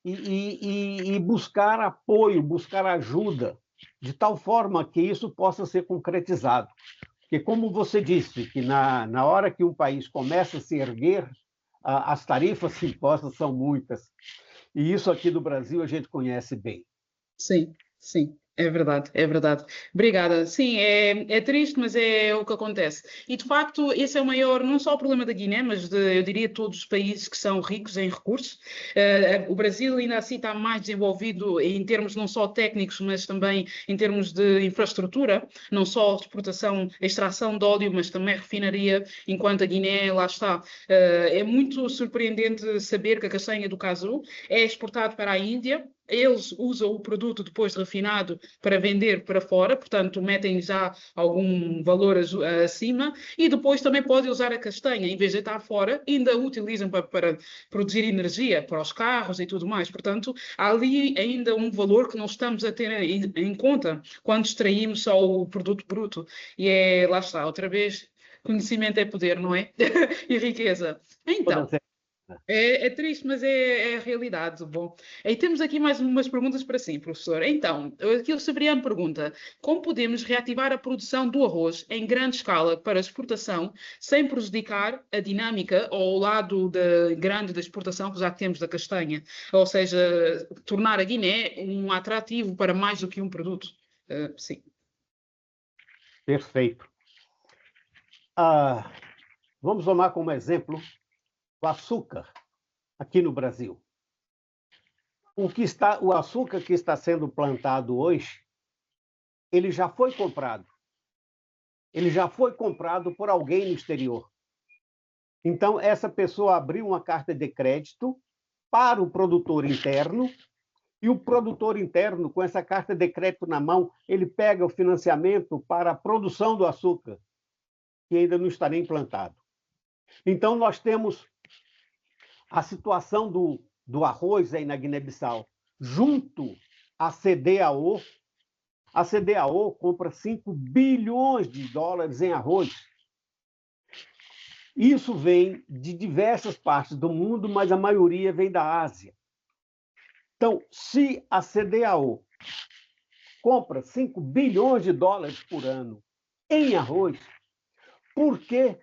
e buscar apoio, buscar ajuda, de tal forma que isso possa ser concretizado. Porque, como você disse, que na hora que um país começa a se erguer, as tarifas impostas são muitas. E isso aqui do Brasil a gente conhece bem. Sim, sim. É verdade, é verdade. Obrigada. Sim, é triste, mas é o que acontece. E, de facto, esse é o maior, não só o problema da Guiné, mas eu diria todos os países que são ricos em recursos. O Brasil ainda assim está mais desenvolvido em termos não só técnicos, mas também em termos de infraestrutura, não só exportação, extração de óleo, mas também refinaria, enquanto a Guiné, lá está. É muito surpreendente saber que a castanha do caju é exportada para a Índia. Eles usam o produto depois de refinado para vender para fora, portanto, metem já algum valor acima e depois também podem usar a castanha, em vez de estar fora, ainda utilizam para produzir energia para os carros e tudo mais. Portanto, há ali ainda um valor que não estamos a ter em conta quando extraímos só o produto bruto. E lá está, outra vez, conhecimento é poder, não é? E riqueza. Então. É triste, mas é a realidade. Bom, e temos aqui mais umas perguntas para si, professor. Então, aqui o Severiano pergunta: como podemos reativar a produção do arroz em grande escala para exportação sem prejudicar a dinâmica ou o lado grande da exportação que já temos da castanha? Ou seja, tornar a Guiné um atrativo para mais do que um produto. Sim. Perfeito. Vamos tomar como exemplo o açúcar aqui no Brasil. O açúcar que está sendo plantado hoje, ele já foi comprado. Ele já foi comprado por alguém no exterior. Então, essa pessoa abriu uma carta de crédito para o produtor interno, e o produtor interno, com essa carta de crédito na mão, ele pega o financiamento para a produção do açúcar, que ainda não está nem plantado. Então, nós temos a situação do arroz aí na Guiné-Bissau, junto à CDAO. A CDAO compra 5 bilhões de dólares em arroz. Isso vem de diversas partes do mundo, mas a maioria vem da Ásia. Então, se a CDAO compra 5 bilhões de dólares por ano em arroz, por que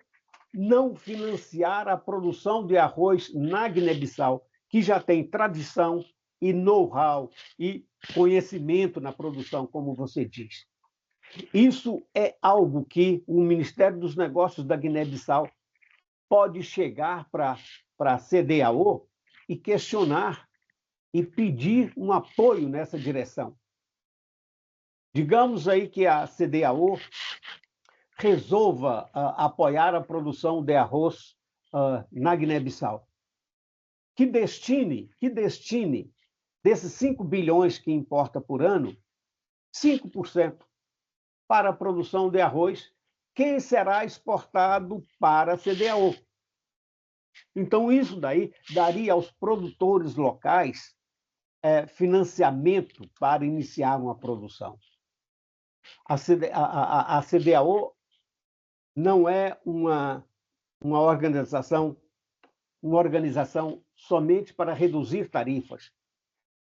não financiar a produção de arroz na Guiné-Bissau, que já tem tradição e know-how e conhecimento na produção, como você diz? Isso é algo que o Ministério dos Negócios da Guiné-Bissau pode chegar para a CDAO e questionar e pedir um apoio nessa direção. Digamos aí que a CDAO resolva apoiar a produção de arroz na Guiné-Bissau. Que destine desses 5 bilhões que importa por ano, 5% para a produção de arroz, que será exportado para a CDAO. Então, isso daí daria aos produtores locais financiamento para iniciar uma produção. A CDAO não é uma organização somente para reduzir tarifas.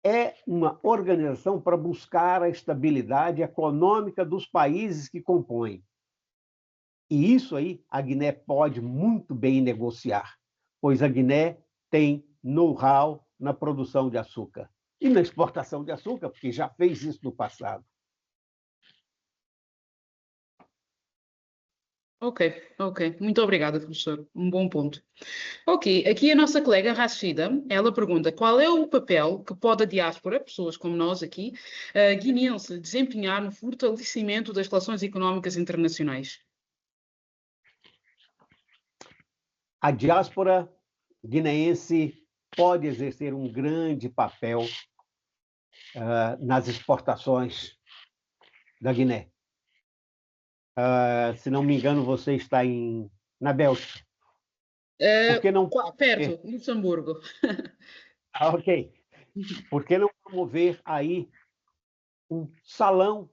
É uma organização para buscar a estabilidade econômica dos países que compõem. E isso aí a Guiné pode muito bem negociar, pois a Guiné tem know-how na produção de açúcar e na exportação de açúcar, porque já fez isso no passado. Ok. Muito obrigada, professor. Um bom ponto. Ok, aqui a nossa colega Rashida, ela pergunta qual é o papel que pode a diáspora, pessoas como nós aqui, guineense, desempenhar no fortalecimento das relações económicas internacionais? A diáspora guineense pode exercer um grande papel nas exportações da Guiné. Se não me engano, você está na Bélgica. Por que não Perto, Luxemburgo. Ok. Por que não promover aí um salão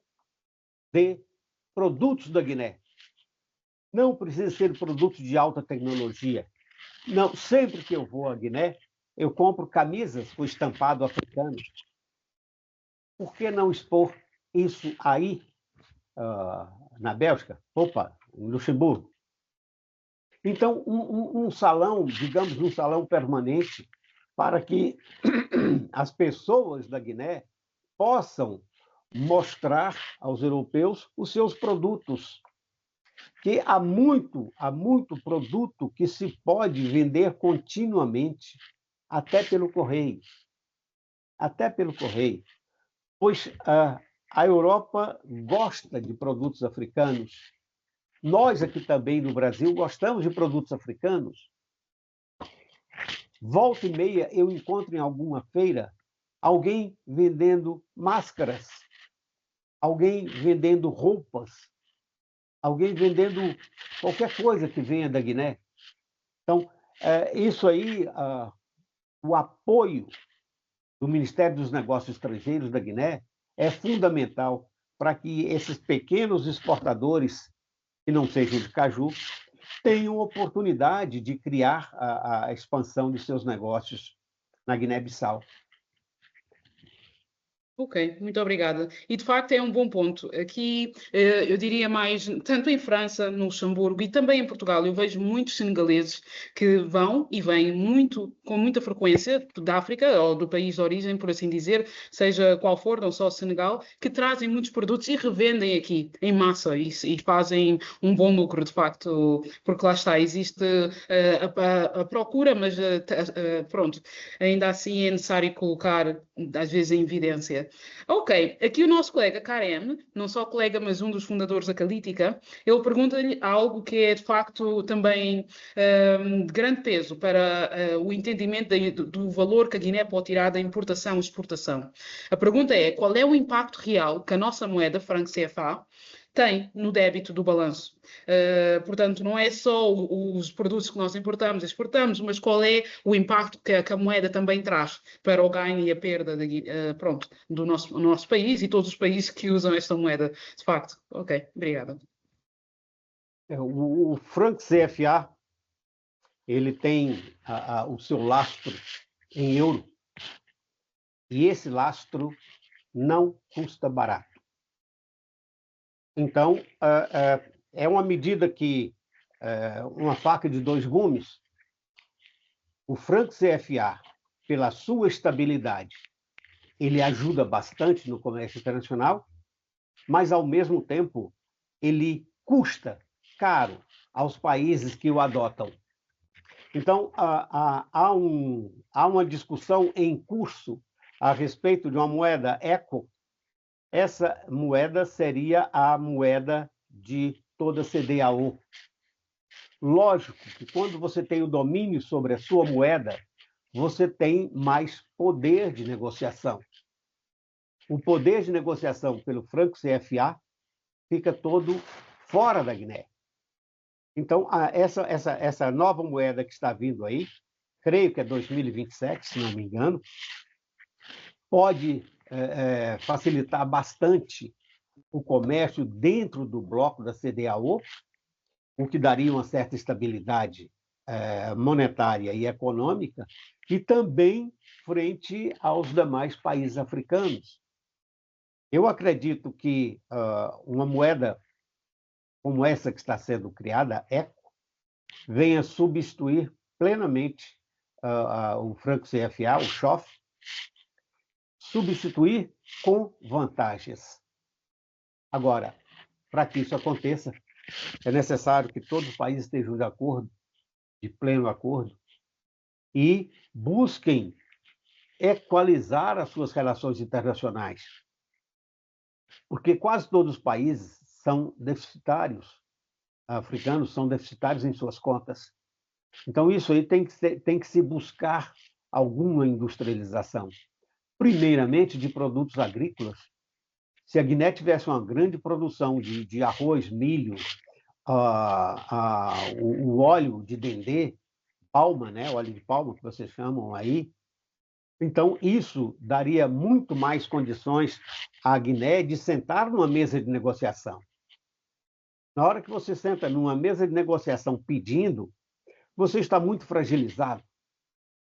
de produtos da Guiné? Não precisa ser produtos de alta tecnologia. Não, sempre que eu vou à Guiné, eu compro camisas com estampado africano. Por que não expor isso aí na Bélgica? Opa, em Luxemburgo. Então, um salão, digamos, um salão permanente, para que as pessoas da Guiné possam mostrar aos europeus os seus produtos. Que há muito produto que se pode vender continuamente, até pelo correio. Pois a Europa gosta de produtos africanos. Nós aqui também no Brasil gostamos de produtos africanos. Volta e meia eu encontro em alguma feira alguém vendendo máscaras, alguém vendendo roupas, alguém vendendo qualquer coisa que venha da Guiné. Então, isso aí, o apoio do Ministério dos Negócios Estrangeiros da Guiné é fundamental para que esses pequenos exportadores, que não sejam de caju, tenham oportunidade de criar a expansão de seus negócios na Guiné-Bissau. Ok, muito obrigada. E de facto é um bom ponto. Aqui eu diria mais, tanto em França, no Luxemburgo e também em Portugal, eu vejo muitos senegaleses que vão e vêm com muita frequência da África ou do país de origem, por assim dizer, seja qual for, não só o Senegal, que trazem muitos produtos e revendem aqui em massa e fazem um bom lucro, de facto, porque lá está, existe a procura, mas pronto, ainda assim é necessário colocar, às vezes, em evidência. Ok, aqui o nosso colega Karem, não só colega, mas um dos fundadores da Calítica, ele pergunta-lhe algo que é de facto também de grande peso para o entendimento do valor que a Guiné pode tirar da importação e exportação. A pergunta é: qual é o impacto real que a nossa moeda, franco CFA, tem no débito do balanço? Portanto, não é só os produtos que nós importamos e exportamos, mas qual é o impacto que a moeda também traz para o ganho e a perda do nosso país e todos os países que usam esta moeda, de facto. Ok, obrigada. O franco CFA ele tem o seu lastro em euro, e esse lastro não custa barato. Então, é uma medida que, uma faca de dois gumes, o franco CFA, pela sua estabilidade, ele ajuda bastante no comércio internacional, mas, ao mesmo tempo, ele custa caro aos países que o adotam. Então, há uma discussão em curso a respeito de uma moeda eco. Essa moeda seria a moeda de toda CDAO. Lógico que quando você tem o domínio sobre a sua moeda, você tem mais poder de negociação. O poder de negociação pelo franco CFA fica todo fora da Guiné. Então, essa nova moeda que está vindo aí, creio que é 2027, se não me engano, pode facilitar bastante o comércio dentro do bloco da CDAO, o que daria uma certa estabilidade monetária e econômica, e também frente aos demais países africanos. Eu acredito que uma moeda como essa que está sendo criada, ECO, venha substituir plenamente o franco CFA, o XOF, substituir com vantagens. Agora, para que isso aconteça, é necessário que todos os países estejam de acordo, de pleno acordo, e busquem equalizar as suas relações internacionais. Porque quase todos os países são deficitários, africanos são deficitários em suas contas. Então, isso aí tem que se buscar alguma industrialização. Primeiramente, de produtos agrícolas. Se a Guiné tivesse uma grande produção de arroz, milho, o óleo de dendê, palma, né? Óleo de palma, que vocês chamam aí, então isso daria muito mais condições à Guiné de sentar numa mesa de negociação. Na hora que você senta numa mesa de negociação pedindo, você está muito fragilizado.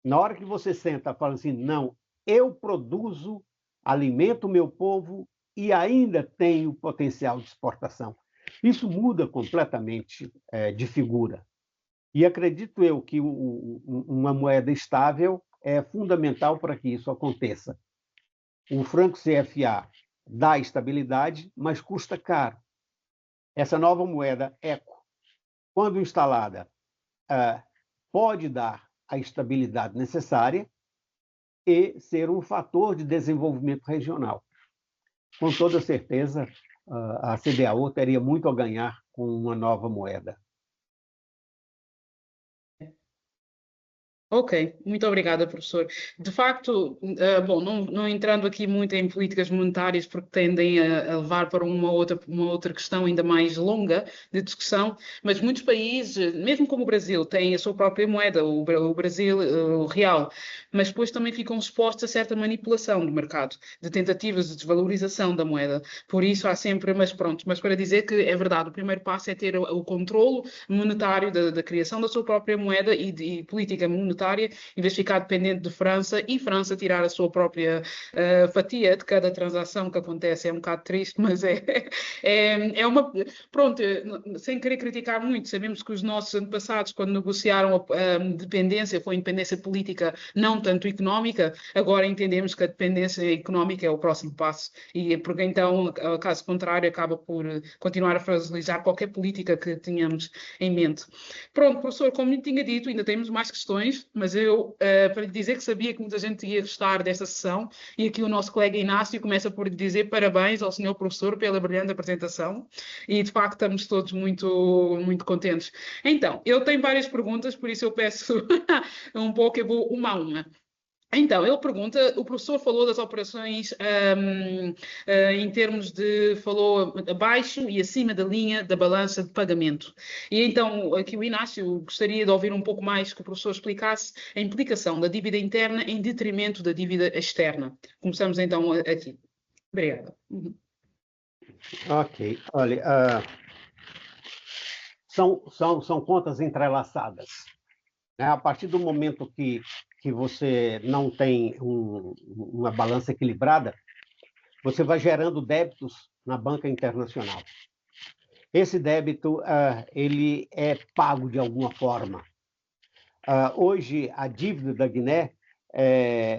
Na hora que você senta falando assim, não, eu produzo, alimento o meu povo e ainda tenho potencial de exportação. Isso muda completamente de figura. E acredito eu que uma moeda estável é fundamental para que isso aconteça. O franco CFA dá estabilidade, mas custa caro. Essa nova moeda ECO, quando instalada, pode dar a estabilidade necessária e ser um fator de desenvolvimento regional. Com toda certeza, a CDAO teria muito a ganhar com uma nova moeda. Ok, muito obrigada, professor. De facto, bom, não entrando aqui muito em políticas monetárias, porque tendem a levar para uma outra questão ainda mais longa de discussão, mas muitos países, mesmo como o Brasil, têm a sua própria moeda, o Brasil, o real, mas depois também ficam expostos a certa manipulação do mercado, de tentativas de desvalorização da moeda. Por isso há sempre, mas pronto, mas para dizer que é verdade, o primeiro passo é ter o controlo monetário da criação da sua própria moeda e política monetária, em vez de ficar dependente de França e França tirar a sua própria fatia de cada transação que acontece. É um bocado triste, mas é uma... Pronto, sem querer criticar muito, sabemos que os nossos antepassados, quando negociaram a dependência, foi independência política, não tanto económica. Agora entendemos que a dependência económica é o próximo passo, e porque então, caso contrário, acaba por continuar a fragilizar qualquer política que tenhamos em mente. Pronto, professor, como lhe tinha dito, ainda temos mais questões, mas eu, para lhe dizer que sabia que muita gente ia gostar desta sessão, e aqui o nosso colega Inácio começa por lhe dizer parabéns ao senhor professor pela brilhante apresentação, e de facto estamos todos muito, muito contentes. Então, eu tenho várias perguntas, por isso eu peço um pouco, eu vou uma a uma. Então, ele pergunta, o professor falou das operações em termos de, falou abaixo e acima da linha da balança de pagamento. E então, aqui o Inácio gostaria de ouvir um pouco mais que o professor explicasse a implicação da dívida interna em detrimento da dívida externa. Começamos então aqui. Obrigada. Ok, olha, são contas entrelaçadas. né? A partir do momento que você não tem uma balança equilibrada, você vai gerando débitos na banca internacional. Esse débito ele é pago de alguma forma. Hoje, a dívida da Guiné,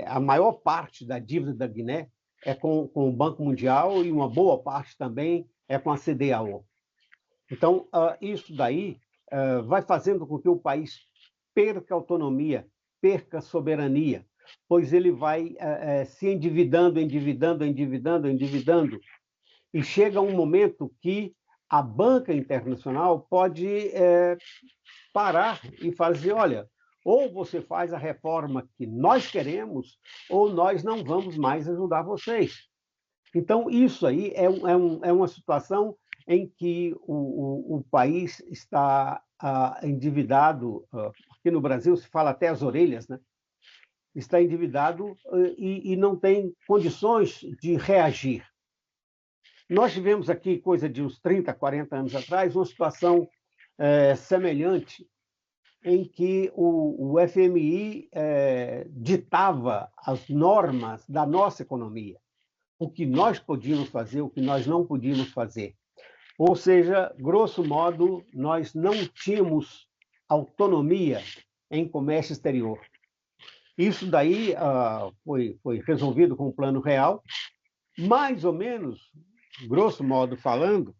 a maior parte da dívida da Guiné é com o Banco Mundial e uma boa parte também é com a CDAO. Então, isso daí vai fazendo com que o país perca autonomia, perca soberania, pois ele vai se endividando, e chega um momento que a banca internacional pode parar e fazer, olha, ou você faz a reforma que nós queremos, ou nós não vamos mais ajudar vocês. Então, isso aí é uma situação em que o país está endividado, aqui no Brasil se fala até as orelhas, né? Está endividado e não tem condições de reagir. Nós tivemos aqui, coisa de uns 30, 40 anos atrás, uma situação semelhante, em que o FMI ditava as normas da nossa economia, o que nós podíamos fazer, o que nós não podíamos fazer. Ou seja, grosso modo, nós não tínhamos autonomia em comércio exterior. Isso daí foi resolvido com o Plano Real, mais ou menos, grosso modo falando,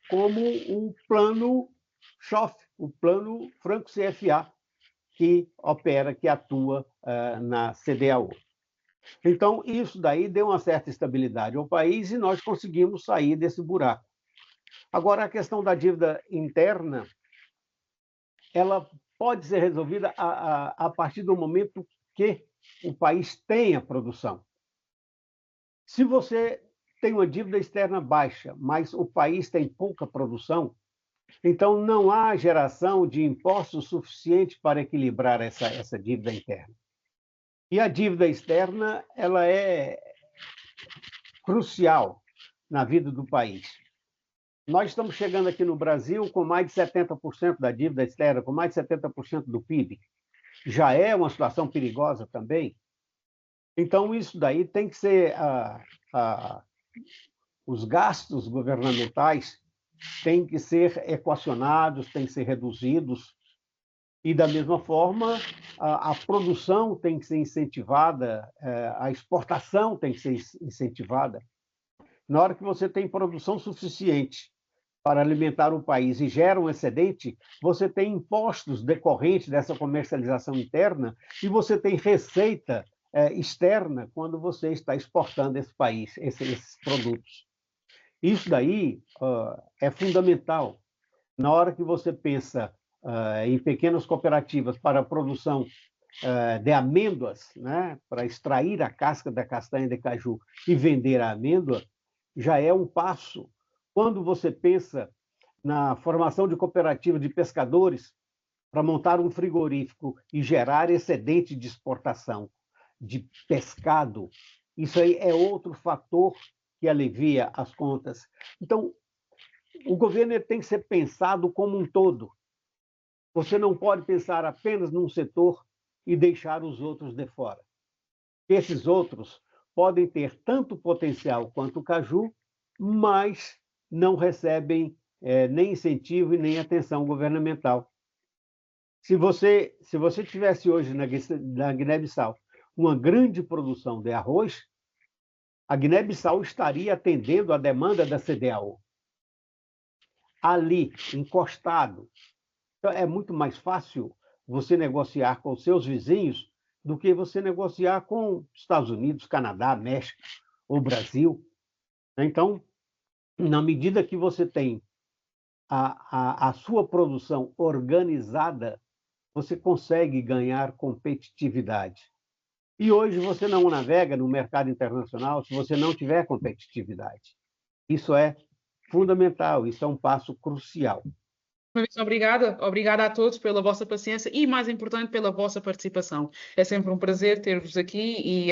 como um plano SCHOF, o plano Franco-CFA, que opera, que atua na CDAO. Então, isso daí deu uma certa estabilidade ao país e nós conseguimos sair desse buraco. Agora, a questão da dívida interna, ela pode ser resolvida a partir do momento que o país tenha produção. Se você tem uma dívida externa baixa, mas o país tem pouca produção, então não há geração de impostos suficiente para equilibrar essa dívida interna. E a dívida externa, ela é crucial na vida do país. Nós estamos chegando aqui no Brasil com mais de 70% da dívida externa, com mais de 70% do PIB. Já é uma situação perigosa também. Então, isso daí tem que ser... os gastos governamentais têm que ser equacionados, têm que ser reduzidos, e, da mesma forma, a produção tem que ser incentivada, a exportação tem que ser incentivada. Na hora que você tem produção suficiente para alimentar o país e gera um excedente, você tem impostos decorrentes dessa comercialização interna e você tem receita externa quando você está exportando esse país, esses produtos. Isso daí é fundamental. Na hora que você pensa em pequenas cooperativas para a produção de amêndoas, né, para extrair a casca da castanha de caju e vender a amêndoa, já é um passo. Quando você pensa na formação de cooperativa de pescadores para montar um frigorífico e gerar excedente de exportação de pescado, isso aí é outro fator que alivia as contas. Então, o governo tem que ser pensado como um todo. Você não pode pensar apenas num setor e deixar os outros de fora. Esses outros podem ter tanto potencial quanto o caju, mas não recebem nem incentivo e nem atenção governamental. Se você tivesse hoje na Guiné-Bissau uma grande produção de arroz, a Guiné-Bissau estaria atendendo a demanda da CDAO. Ali, encostado. Então, é muito mais fácil você negociar com seus vizinhos do que você negociar com Estados Unidos, Canadá, México ou Brasil. Então, na medida que você tem a sua produção organizada, você consegue ganhar competitividade. E hoje você não navega no mercado internacional se você não tiver competitividade. Isso é fundamental, isso é um passo crucial. Obrigada a todos pela vossa paciência e, mais importante, pela vossa participação. É sempre um prazer ter-vos aqui e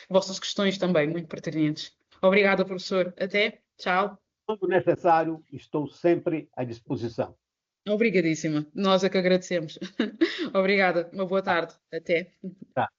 vossas questões também, muito pertinentes. Obrigada, professor. Até. Tchau. Quando necessário, estou sempre à disposição. Obrigadíssima. Nós é que agradecemos. Obrigada. Uma boa tarde. Até. Tá.